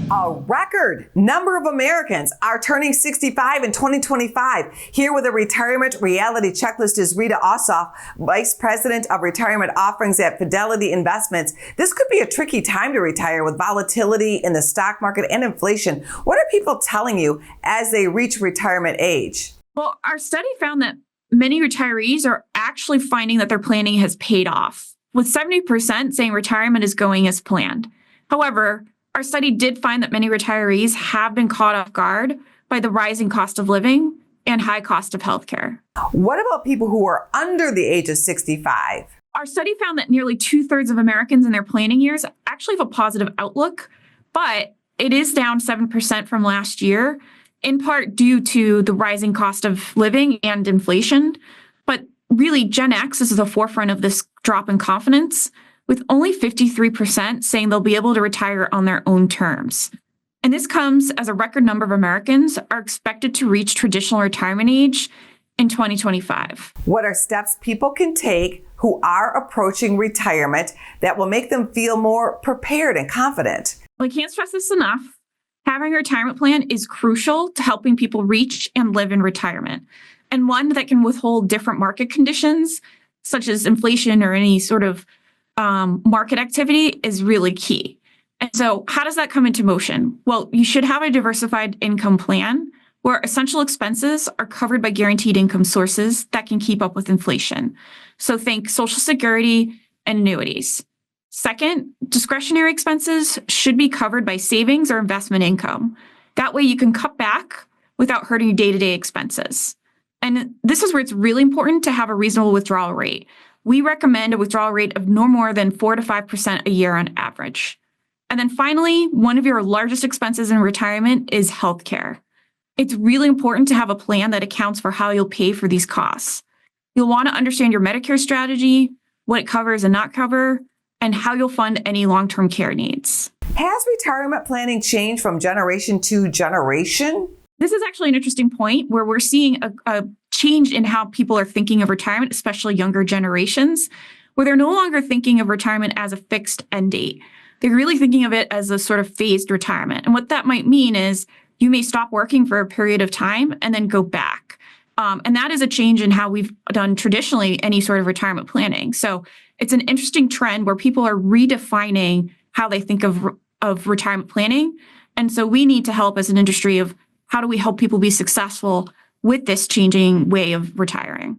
A record number of Americans are turning 65 in 2025. Here with a retirement reality checklist is Rita, Assaf, Vice President of Retirement Offerings at Fidelity Investments. This could be a tricky time to retire with volatility in the stock market and inflation. What are people telling you as they reach retirement age? Well, our study found that many retirees are actually finding that their planning has paid off, with 70% saying retirement is going as planned. However, our study did find that many retirees have been caught off guard by the rising cost of living and high cost of healthcare. What about people who are under the age of 65? Our study found that nearly 2/3 of Americans in their planning years actually have a positive outlook, but it is down 7% from last year, in part due to the rising cost of living and inflation. But really, Gen X is at the forefront of this drop in confidence, with only 53% saying they'll be able to retire on their own terms. And this comes as a record number of Americans are expected to reach traditional retirement age in 2025. What are steps people can take who are approaching retirement that will make them feel more prepared and confident? Well, I can't stress this enough. Having a retirement plan is crucial to helping people reach and live in retirement, and one that can withhold different market conditions, such as inflation or any sort of market activity, is really key. And so how does that come into motion? Well, you should have a diversified income plan where essential expenses are covered by guaranteed income sources that can keep up with inflation. So think Social Security and annuities. Second, discretionary expenses should be covered by savings or investment income. That way you can cut back without hurting your day-to-day expenses. And this is where it's really important to have a reasonable withdrawal rate. We recommend a withdrawal rate of no more than 4 to 5% a year on average. And then finally, one of your largest expenses in retirement is healthcare. It's really important to have a plan that accounts for how you'll pay for these costs. You'll want to understand your Medicare strategy, what it covers and not cover, and how you'll fund any long-term care needs. Has retirement planning changed from generation to generation? This is actually an interesting point where we're seeing a change in how people are thinking of retirement, especially younger generations, where they're no longer thinking of retirement as a fixed end date. They're really thinking of it as a sort of phased retirement. And what that might mean is you may stop working for a period of time and then go back. And that is a change in how we've done traditionally any sort of retirement planning. So it's an interesting trend where people are redefining how they think of retirement planning. And so we need to help as an industry of how do we help people be successful with this changing way of retiring.